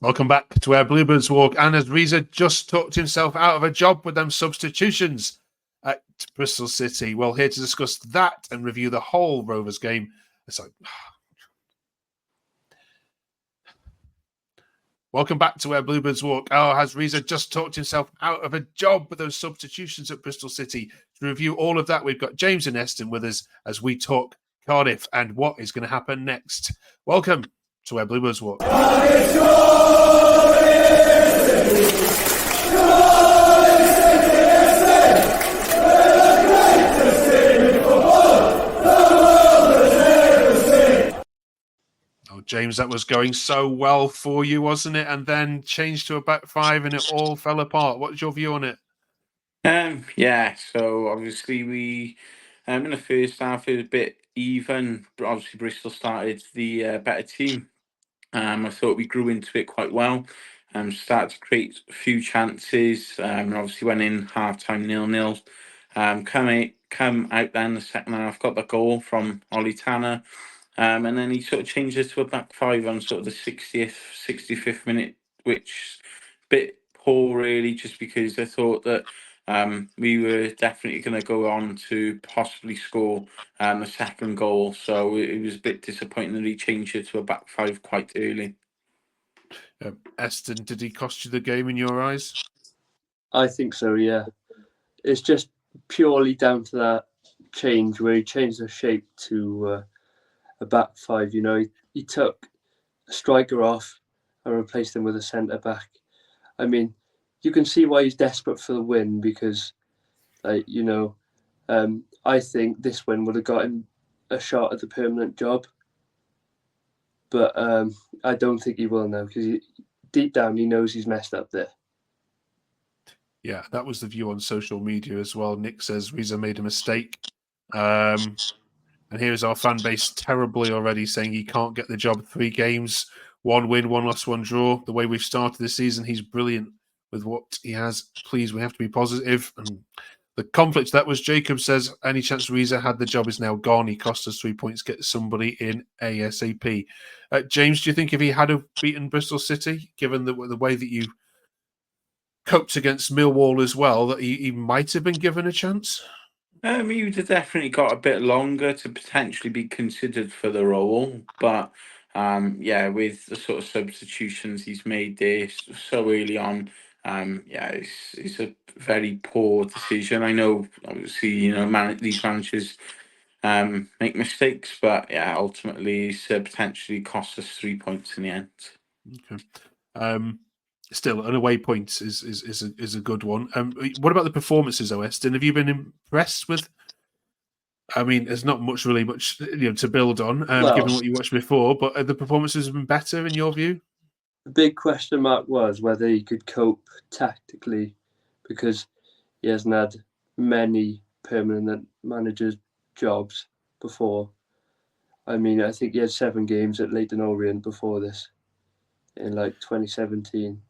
Welcome back to Where Bluebirds Walk. And as Reza just talked himself out of a job with them substitutions at Bristol City. Well, here to discuss that and review the whole Rovers game. Welcome back to Where Bluebirds Walk. Oh, has Reza just talked himself out of a job with those substitutions at Bristol City? To review all of that, we've got James and Eston with us as we talk Cardiff and what is going to happen next. Welcome to Where Bluebirds Walk. James, that was going so well for you, wasn't it? And then changed to a back five and it all fell apart. What's your view on it? So obviously we in the first half it was a bit even. Obviously Bristol started the better team. I thought we grew into it quite well. Started to create a few chances. And obviously went in half-time 0-0. Come out then the second half, got the goal from Ollie Tanner. And then he sort of changed it to a back five on sort of the 60th, 65th minute, which a bit poor really, just because I thought that we were definitely going to go on to possibly score the second goal. So it was a bit disappointing that he changed it to a back five quite early. Eston, did he cost you the game in your eyes? I think so, yeah. It's just purely down to that change where he changed the shape to a back five. You know, he took a striker off and replaced him with a centre back. I mean, you can see why he's desperate for the win because, I think this win would have got him a shot at the permanent job. But I don't think he will now because deep down he knows he's messed up there. Yeah, that was the view on social media as well. Nick says Reza made a mistake. And here's our fan base terribly already saying he can't get the job. 3 games, 1 win, 1 loss, 1 draw. The way we've started the season, he's brilliant with what he has. Please, we have to be positive. And the conflict that was Jacob says, any chance Reza had the job is now gone. He cost us 3 points, get somebody in ASAP. James, do you think if he had beaten Bristol City, given the way that you coped against Millwall as well, that he might have been given a chance? He would have definitely got a bit longer to potentially be considered for the role, but with the sort of substitutions he's made there so early on, it's a very poor decision. I know, obviously, these managers make mistakes, but ultimately it's potentially cost us 3 points in the end. Okay. Still, an away point is a good one. What about the performances, Eston? Have you been impressed with? I mean, there's not much to build on, given what you watched before. But have the performances been better in your view? The big question mark was whether he could cope tactically, because he hasn't had many permanent managers' jobs before. I mean, I think he had 7 games at Leyton Orient before this, in 2017.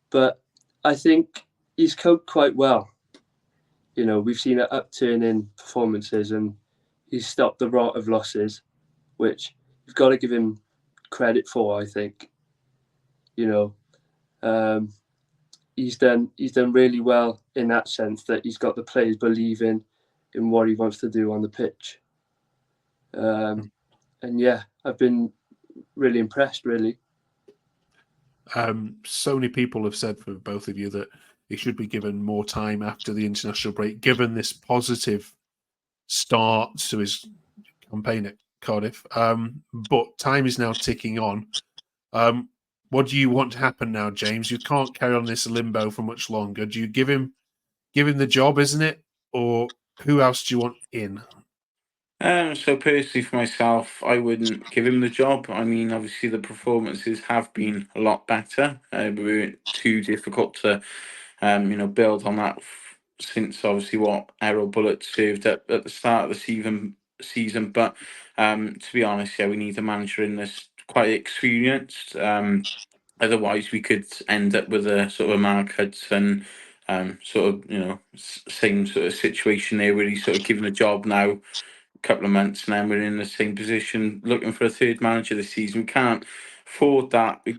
But I think he's coped quite well. You know, we've seen an upturn in performances and he's stopped the rot of losses, which you've got to give him credit for, I think. You know, he's done really well in that sense that he's got the players believing in what he wants to do on the pitch. And yeah, I've been really impressed, really. So many people have said for both of you that he should be given more time after the international break, given this positive start to his campaign at Cardiff. But time is now ticking on. What do you want to happen now, James? You can't carry on this limbo for much longer. Do you give him the job, isn't it? Or who else do you want in? So personally for myself, I wouldn't give him the job. I mean, obviously the performances have been a lot better. We weren't too difficult to, build on that since obviously what Errol Bullock served at the start of the season. But to be honest, we need a manager in that's quite experienced. Otherwise, we could end up with a sort of a Mark Hudson same sort of situation there where he's sort of given a job now couple of months and then we're in the same position looking for a third manager this season. We can't afford that. It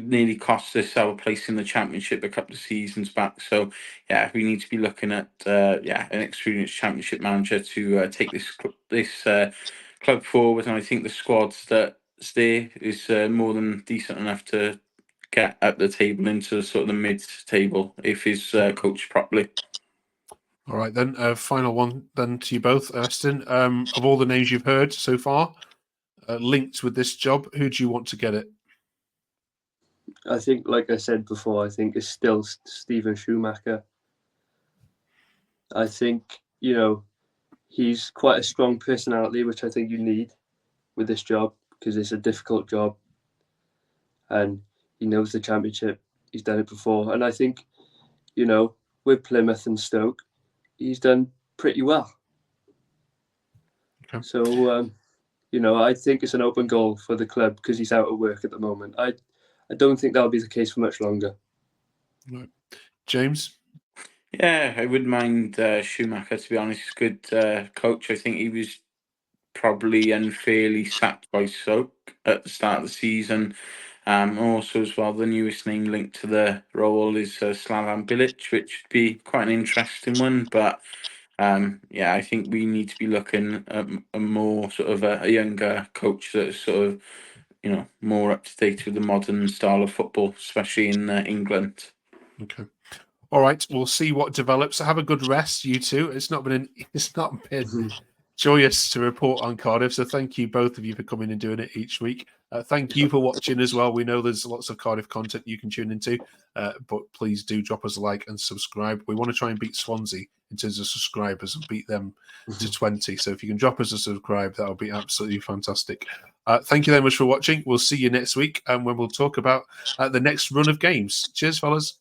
nearly cost us our place in the Championship a couple of seasons back. So yeah, we need to be looking at an experienced Championship manager to take this club forward. And I think the squads that's there is more than decent enough to get up the table into sort of the mid-table if he's coached properly. All right, then. Final one then to you both, Aston. Of all the names you've heard so far linked with this job, who do you want to get it? I think, like I said before, I think it's still Stephen Schumacher. I think, he's quite a strong personality, which I think you need with this job because it's a difficult job. And he knows the Championship. He's done it before. And I think, with Plymouth and Stoke, he's done pretty well. Okay. So, I think it's an open goal for the club because he's out of work at the moment. I don't think that'll be the case for much longer. Right. James? Yeah, I wouldn't mind Schumacher, to be honest. He's a good coach. I think he was probably unfairly sacked by Stoke at the start of the season. Also, as well, the newest name linked to the role is Slavan Bilic, which would be quite an interesting one. But I think we need to be looking at a more sort of a younger coach that's sort of, more up to date with the modern style of football, especially in England. Okay. All right, we'll see what develops. Have a good rest, you two. It's not been joyous to report on Cardiff, so thank you both of you for coming and doing it each week. Thank you for watching as well. We know there's lots of Cardiff content you can tune into, but please do drop us a like and subscribe. We want to try and beat Swansea in terms of subscribers and beat them to 20. So if you can drop us a subscribe, that'll be absolutely fantastic. Thank you very much for watching. We'll see you next week, when we'll talk about the next run of games. Cheers, fellas.